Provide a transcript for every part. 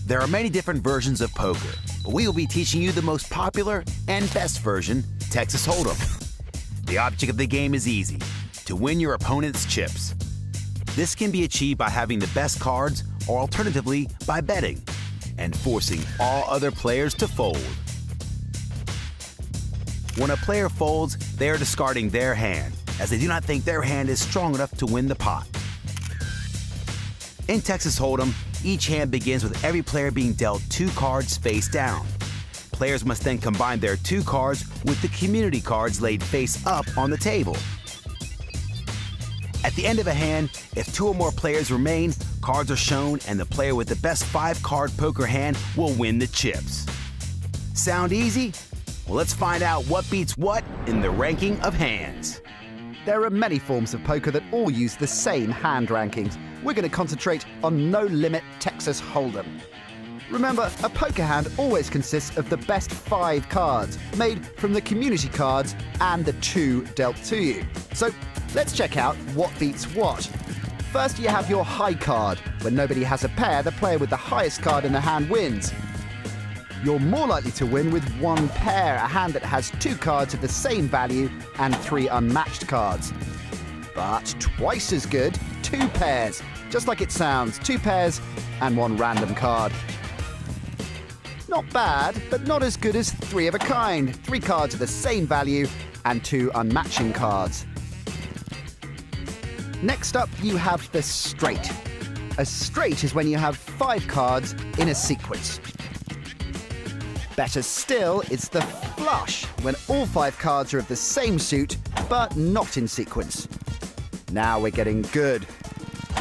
There are many different versions of poker, but we will be teaching you the most popular and best version, Texas Hold'em. The object of the game is easy: to win your opponent's chips. This can be achieved by having the best cards, or alternatively by betting and forcing all other players to fold. When a player folds, they are discarding their hand, as they do not think their hand is strong enough to win the pot. In Texas Hold'em, each hand begins with every player being dealt 2 cards face down. Players must then combine their 2 cards with the community cards laid face up on the table. At the end of a hand, if 2 or more players remain, cards are shown and the player with the best 5-card poker hand will win the chips. Sound easy? Well, let's find out what beats what in the ranking of hands. There are many forms of poker that all use the same hand rankings. We're going to concentrate on No Limit Texas Hold'em. Remember, a poker hand always consists of the best 5 cards, made from the community cards and the 2 dealt to you. So let's check out what beats what. First, you have your high card. When nobody has a pair, the player with the highest card in the hand wins. You're more likely to win with 1 pair, a hand that has 2 cards of the same value and 3 unmatched cards. But twice as good, 2 pairs. Just like it sounds, 2 pairs and 1 random card. Not bad, but not as good as 3 of a kind. 3 cards of the same value and 2 unmatching cards. Next up, you have the straight. A straight is when you have 5 cards in a sequence. Better still, it's the flush, when all 5 cards are of the same suit, but not in sequence. Now we're getting good.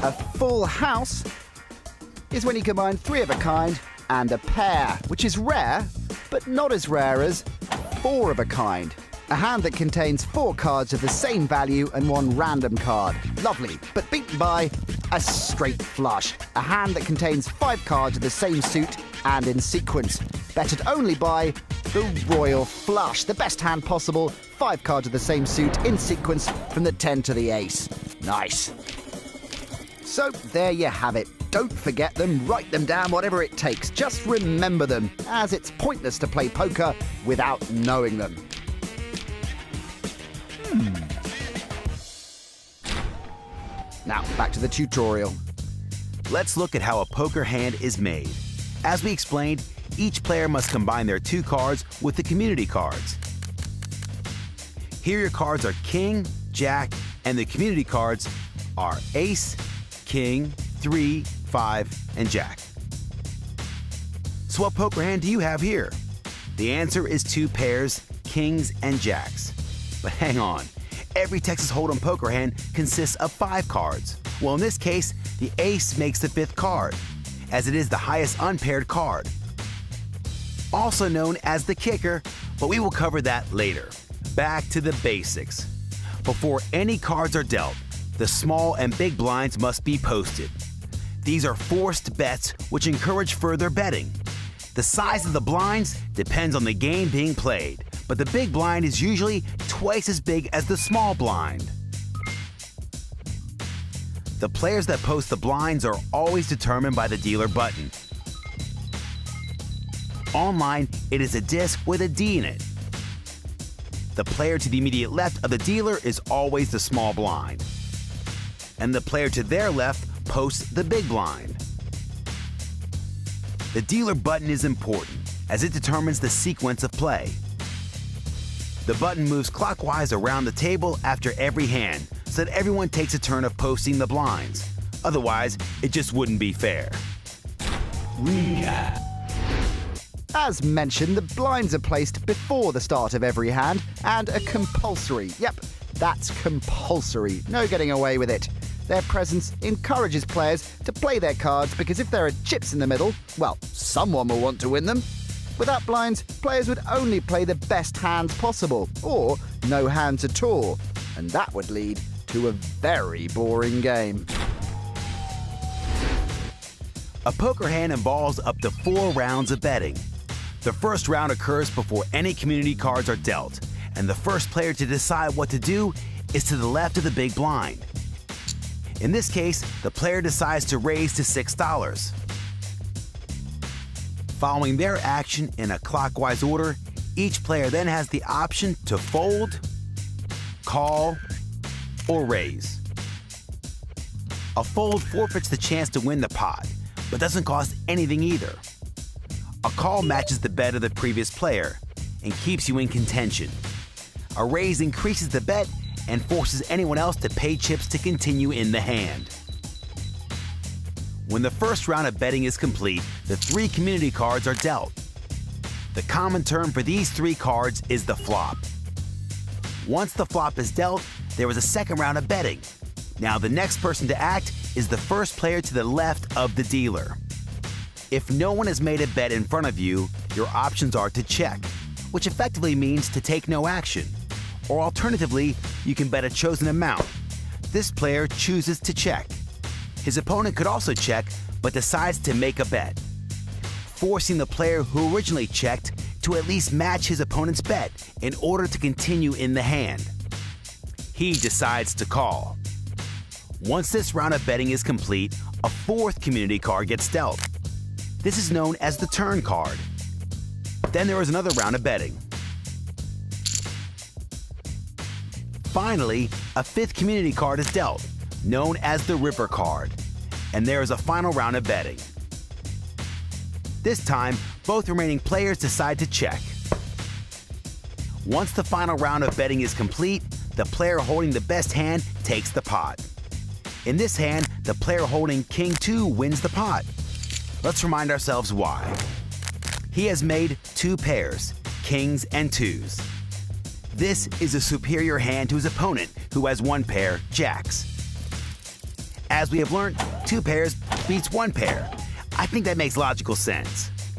A full house is when you combine 3 of a kind and a pair, which is rare, but not as rare as 4 of a kind. A hand that contains 4 cards of the same value and 1 random card. Lovely, but beaten by a straight flush. A hand that contains 5 cards of the same suit and in sequence. Bettered only by the royal flush, the best hand possible. 5 cards of the same suit in sequence from the 10 to the ace. Nice. So there you have it. Don't forget them, write them down, whatever it takes. Just remember them, as it's pointless to play poker without knowing them. Now, back to the tutorial. Let's look at how a poker hand is made. As we explained, each player must combine their 2 cards with the community cards. Here your cards are King, Jack, and the community cards are Ace, King, 3, 5, and Jack. So what poker hand do you have here? The answer is 2 pairs, Kings and Jacks. But hang on, every Texas Hold'em poker hand consists of 5 cards. Well, in this case, the Ace makes the 5th card, as it is the highest unpaired card. Also known as the kicker, but we will cover that later. Back to the basics. Before any cards are dealt, the small and big blinds must be posted. These are forced bets which encourage further betting. The size of the blinds depends on the game being played, but the big blind is usually twice as big as the small blind. The players that post the blinds are always determined by the dealer button. Online, it is a disc with a D in it. The player to the immediate left of the dealer is always the small blind, and the player to their left posts the big blind. The dealer button is important, as it determines the sequence of play. The button moves clockwise around the table after every hand, so that everyone takes a turn of posting the blinds. Otherwise, it just wouldn't be fair. Recap. As mentioned, the blinds are placed before the start of every hand and are compulsory. Yep, that's compulsory. No getting away with it. Their presence encourages players to play their cards because if there are chips in the middle, well, someone will want to win them. Without blinds, players would only play the best hands possible, or no hands at all, and that would lead to a very boring game. A poker hand involves up to 4 rounds of betting. The first round occurs before any community cards are dealt, and the first player to decide what to do is to the left of the big blind. In this case, the player decides to raise to $6. Following their action in a clockwise order, each player then has the option to fold, call, or raise. A fold forfeits the chance to win the pot, but doesn't cost anything either. A call matches the bet of the previous player and keeps you in contention. A raise increases the bet and forces anyone else to pay chips to continue in the hand. When the first round of betting is complete, the 3 community cards are dealt. The common term for these 3 cards is the flop. Once the flop is dealt, there is a second round of betting. Now the next person to act is the first player to the left of the dealer. If no one has made a bet in front of you, your options are to check, which effectively means to take no action. Or alternatively, you can bet a chosen amount. This player chooses to check. His opponent could also check, but decides to make a bet, forcing the player who originally checked to at least match his opponent's bet in order to continue in the hand. He decides to call. Once this round of betting is complete, a 4th community card gets dealt. This is known as the turn card. Then there is another round of betting. Finally, a 5th community card is dealt, known as the river card, and there is a final round of betting. This time, both remaining players decide to check. Once the final round of betting is complete, the player holding the best hand takes the pot. In this hand, the player holding King 2 wins the pot. Let's remind ourselves why. He has made 2 pairs, kings and 2s. This is a superior hand to his opponent, who has 1 pair, jacks. As we have learned, 2 pairs beats 1 pair. I think that makes logical sense.